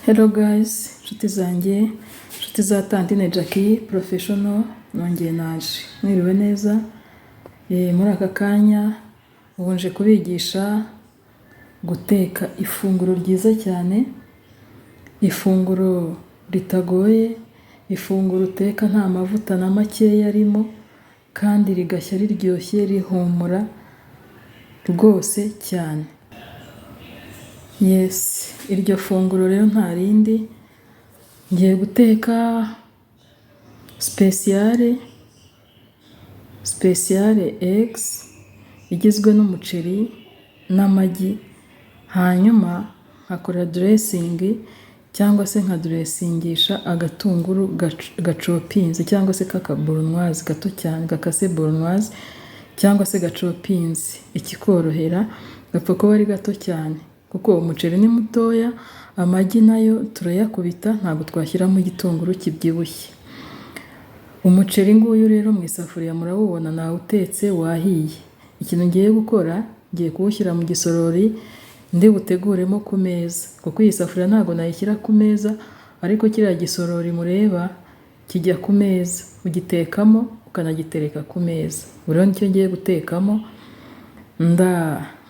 Hello guys, inshuti zanjye, inshuti za Tantine Jackie Professional, nongeye naje. Mwiriwe neza. Muri aka kanya ubunje kubigisha guteka ifunguro ryiza cyane, ifunguro ritagoye, ifunguro uteka nta mavuta na makeya arimo kandi rigashya riryoshye rihumura rwose cyane. Yes, iryo funguro rero nta rindi, ngiye guteka speciale eggs igizwe n'umuceri n'amagi, hanyuma nkakora dressing cyangwa se nka dressingisha agatunguru gacopinze cyangwa se kakabournoise gato cyane, gakase bournoise cyangwa se gacopinze. Ikikorohera gapfa kuba ari gato cyane kuko umuceri ni mutoya, amagi nayo turayakubita, ntabwo twashyiramo igitunguru kibyibushye. Umuceri nguyu rero mu isafuriya murawubona nawutetse wahiye. Ikintu ngiye gukora, ngiye kuwushyira mu gisorori ndi buteguremo ku meza, kuko iyi safuriya ntabwo nayishyira ku meza, ariko kiriya gisorori mureba kijya ku meza, ugitekamo ukanagitereka ku meza. Rero nicyo ngiye gutekamo,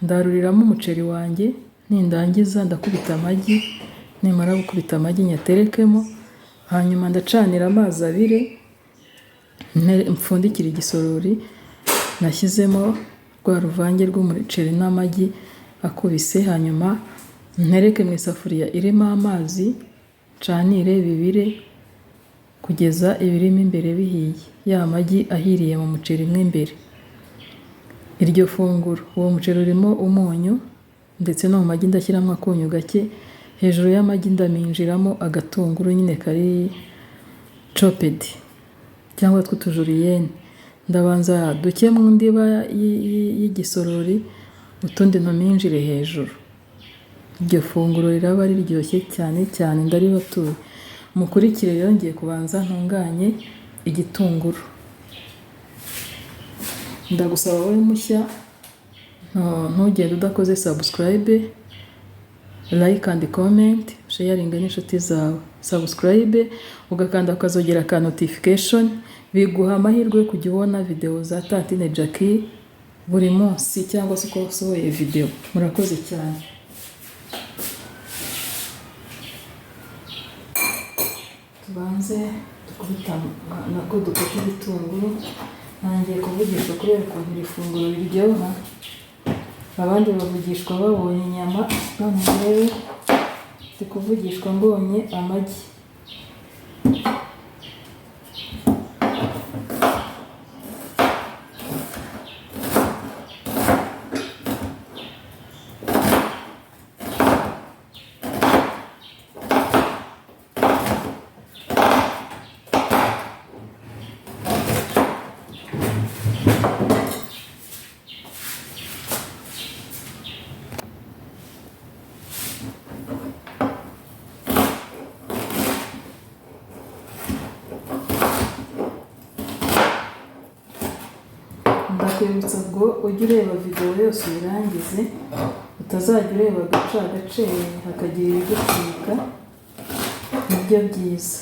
ndaruriramo umuceri wanjye, nindangiza ndakubita amagi, nimara gukubita amagi nyaterekemo, hanyuma ndacanira amazi abire, mpfundikira igisorori nashyizemo rwa ruvange rw'umuceri n'amagi akubise, hanyuma ntereke mu isafuriya irimo amazi, canire bibire kugeza ibirimo imbere bihiye, ya magi ahiriye mu muceri mo imbere. Iryo funguro, uwo muceri urimo umunyu ndetse no mu magi ndashyiramo akunyu gake, hejuru y'amagi ndaminjiramo agatunguru nyine kari chopped cyangwa tw'utujuriyeni, ndabanza duke mu ndiba y'igisorori, utundi ntuminjire hejuru. Iryo funguro riraba riryoshye cyane cyane, ndaribatuye. Mukurikire rero ngiye kubanza ntunganye igitunguru. Ndagusaba wowe mushya ntugende udakoze subscribe, like and comment, sharing n'inshuti zawe. Subscribe ugakanda ukazogera ka notification, biguha amahirwe yo kujya ubona video za Tantine Jackie buri munsi cyangwa se uko usohoye video. Murakoze cyane. Tubanze dukubita nako dukata ibitunguru. Nangiye kuvugisha kubera ukuntu iri funguro riryoha, abandi bavugishwa babonye inyama, none rero ndi kuvugishwa mbonye amagi. Ndakwibutsa ngo ujye ureba video yose uyirangize, utazajya ureba agace hakagira ibigucika, nibyo byiza.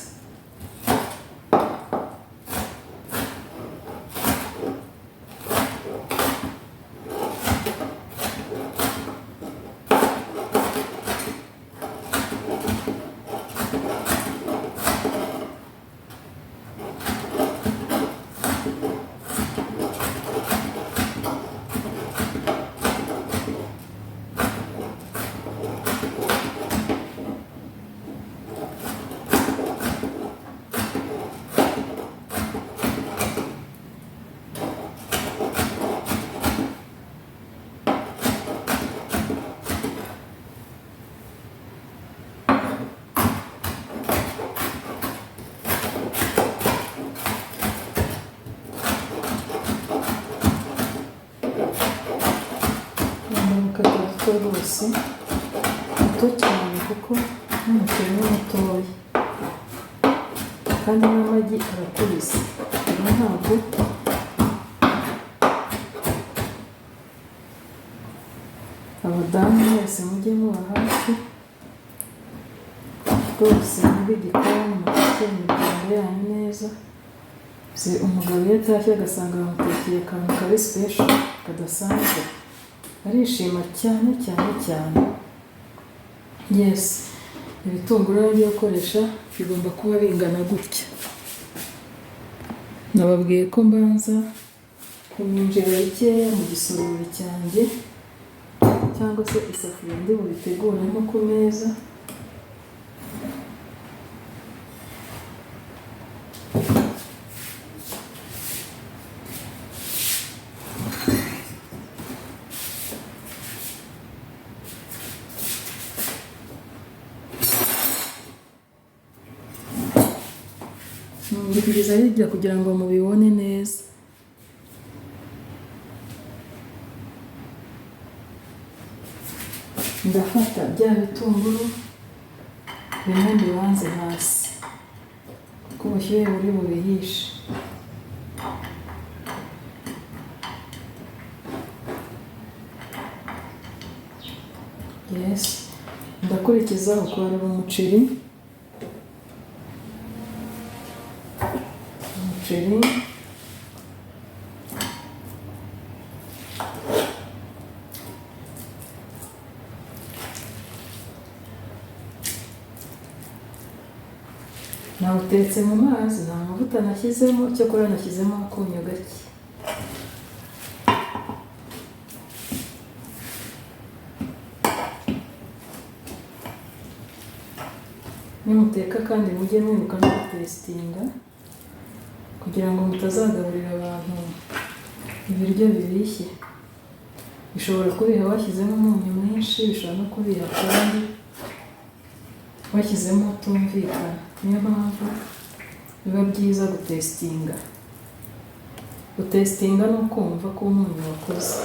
Rwose muto cyane kuko n'umuceri ni mutoya kandi n'amagi arakubise, rero ntabwo abadamu bose mujye muba hafi rwose muri igikoni mutekere imiryango yanyu neza. Si umugabo iyo atashye agasanga bamutekeye akantu kari special kadasanzwe arishima cyane cyane cyane. Yes, ibitunguru ngiye gukoresha bigomba kuba bingana gutya. Nababwiye ko mbanza kuminjira bikeya mu gisorori cyanjye cyangwa se isafuriya ndi bubitegure nko ku meza. Ndi kugeza hirya kugira ngo mubibone neza. Ndafata bya bitunguru bimwe mbibanze hasi kuko ubushyuhe buri bubihishe. Yes, ndakurikizaho kwarura umuceri. Nawutetse mu mazi, nta mavuta nashyizemo, cyakora nashyizemo akunyu gake. Nimuteka kandi mujye mwibuka no gutesitinga kugira ngo mutazagaburira abantu ibiryo bibishye. Bishobora kubiha washyizemo umunyu mwinshi, bishobora no kubiha kandi washyizemo utumvikana. Niyo mpamvu biba byiza gutesitinga. Gutesitinga ni ukumva ko umunyu wakoze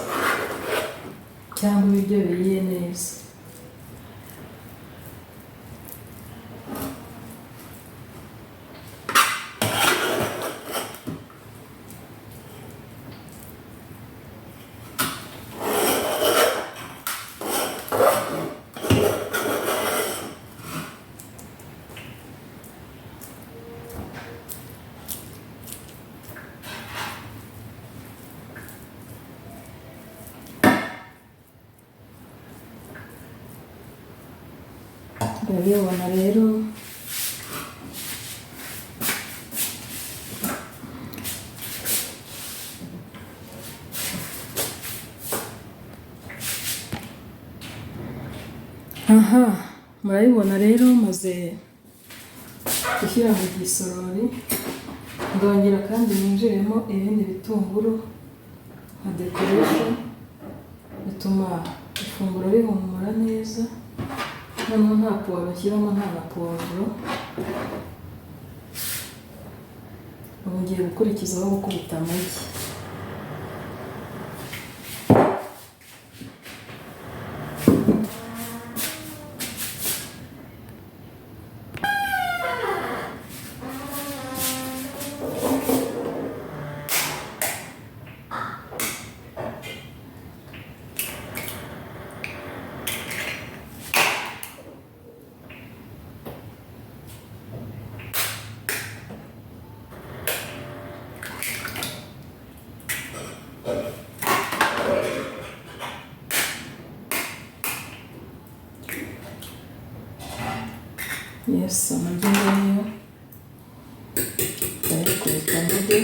cyangwa ibiryo bihiye neza. Urabibona rero murabibona rero maze gushyira mu gisorori. Ndongera kandi ninjiremo ibindi bitunguru nka decoration, bituma ifunguro rihumura neza. Noneho nta puwaro nshyiramo, nta na puwaro. Ubu ngiye gukurikizaho gukubita amagi. Yes, amagi ngayo ndayakubita amagi.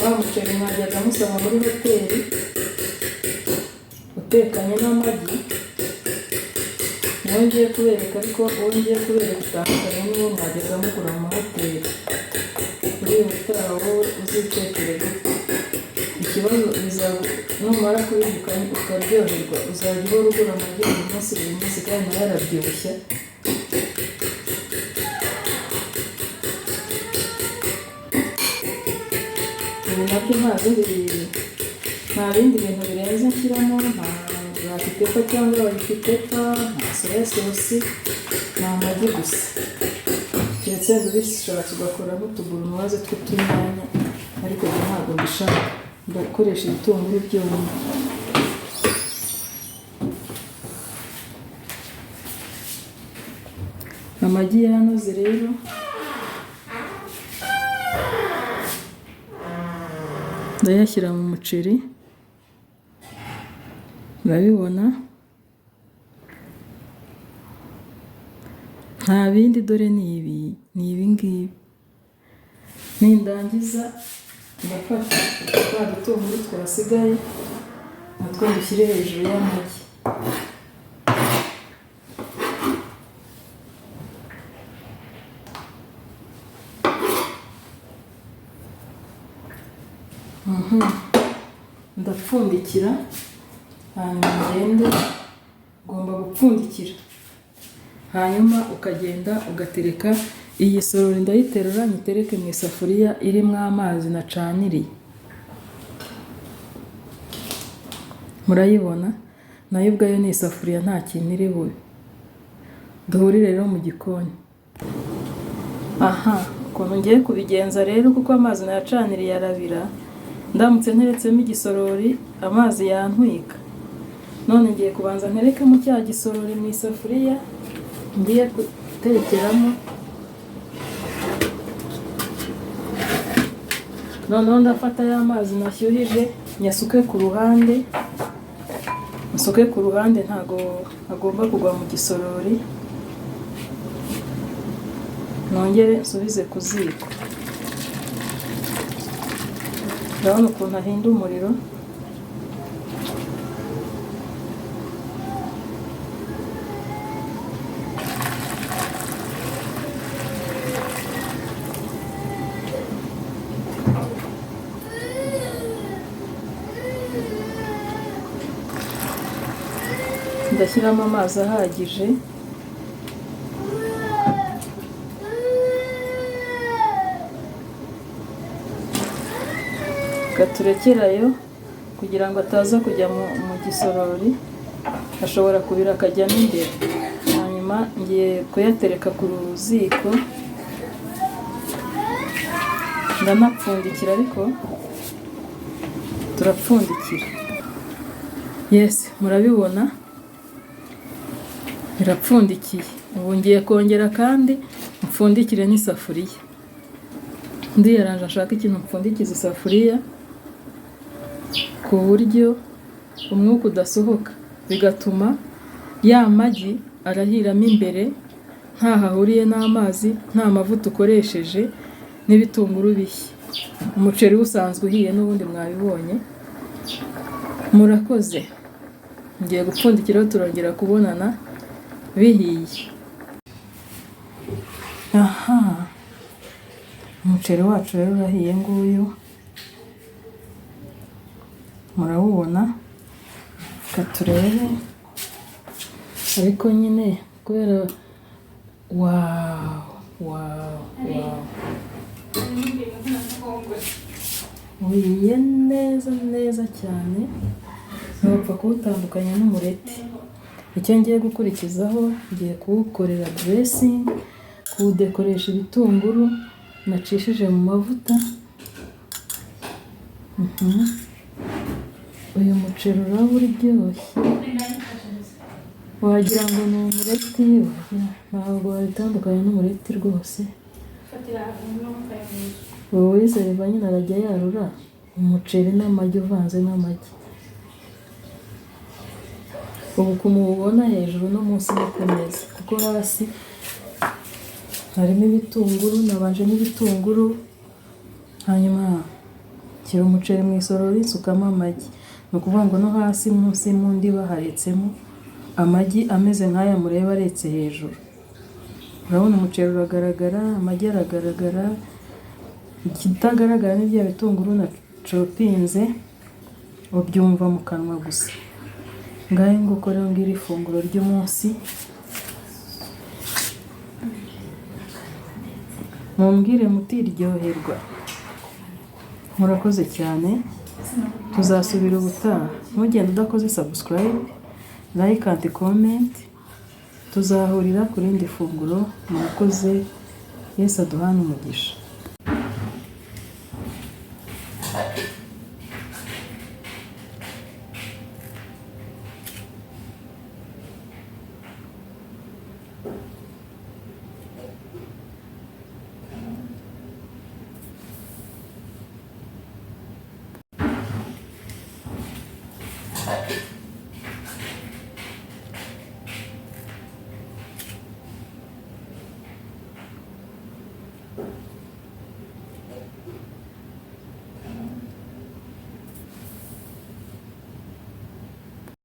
Wa muceri mwajyaga musaba muri hoteli utekanye n'amagi, ngiye kubereka, ariko uwo ngiye kubereka utandukanye n'uwo mwajyaga mugura mu mahoteli. Uri ubutaha wowe uzitekere gute. Ikibazo numara kubivuga ukaryoherwa, uzajya uhora ugura amagi buri munsi kandi nayo arabyibushya. Ibi nabyo nta bindi bintu birenze nshyiramo, nta black pepper cyangwa white pepper, nta soya sauce, ni amagi gusa. Keretse ubishaka tugakoramo utugurumaze tw'utunyanya, ariko ntabwo mbishaka, ndakoresha ibitunguru byonyine. Amagi yanoze rero, ndayashyira mu muceri, urabibona, nta bindi, dore ni ibi ngibi. Nindangiza ndafata twa dutunguru twasigaye natwo dushyire hejuru y'amagi. Ndapfundikira, hanyuma ngende, ugomba gupfundikira, hanyuma ukagenda ugatereka iyi sorori. Ndayiterura nyitereke mu isafuriya irimo amazi nacaniriye, murayibona, nayo ubwayo ni isafuriya, nta kintu iri bube. Duhurire rero mu gikoni. Ukuntu ngiye kubigenza rero, kuko amazi nayacaniriye arabira, ndamutse nteretsemo igisorori amazi yantwika. None ngiye kubanza nterekemo cya gisorori mu isafuriya ngiye gutekeramo, noneho ndafata ya mazi nashyuhije nyasuke ku ruhande, nsuke ku ruhande, ntago agomba kugwa mu gisorori. Nongere nsubize ku ziko. Urabona ukuntu ahinda umuriro. Ndashyiramo amazi ahagije, gaturekerayo kugira ngo ataza kujya mu gisorori, ashobora kubira akajyamo imbere. Hanyuma ngiye kuyatereka ku ziko, ndanapfundikira, ariko turapfundikira. Yes, murabibona birapfundikiye. Ubu ngiye kongera kandi mpfundikire n'isafuriya. Ndiyaranje ashaka ikintu mpfundikiza isafuriya ku buryo umwuka udasohoka, bigatuma ya magi arahiramo imbere, nta hahuriye n'amazi, nta mavuta ukoresheje, n'ibitunguru bishya. Umuceri usanzwe uhiye n'ubundi mwabibonye. Murakoze. Ngiye gupfundikira, turongera kubonana bihiye. Umuceri wacu rero urahiye nguyu, murawubona. Katurebe, ariko nyine kubera uhiye neza cyane, ntupfa kuwutandukanya n'umureti. Icyo ngiye gukurikizaho, ngiye kuwukorera dressing, kuwudekoresha ibitunguru nacishije mu mavuta. Uyu muceri uraba uryoshye, wagira ngo ni umureti, ntabwo wabitandukanya n'umureti rwose. Ubu wizereva nyine arajya yarura umuceri n'amagi, uvanze n'amagi. Ubu kumubona hejuru no munsi ni ku meza, kuko hasi harimo ibitunguru, nabanje n'ibitunguru. Hanyuma shyira umuceri mu isorori, nsukamo amagi. Ni ukuvuga ngo no hasi munsi mu ndiba haretsemo amagi ameze nk'aya mureba aretse hejuru. Urabona umuceri uragaragara, amagi aragaragara. Ikitagaragara ni bya bitunguru na copinze, ubyumva mu kanwa gusa. Ngahe nguko rero ngira ifunguro ry'umunsi. Mumbwire mutiryoherwa. Murakoze cyane, tuzasubira ubutaha. Ntugende udakoze subscribe, like and comment. Tuzahurira ku rindi funguro. Murakoze. Yesu aduhane umugisha.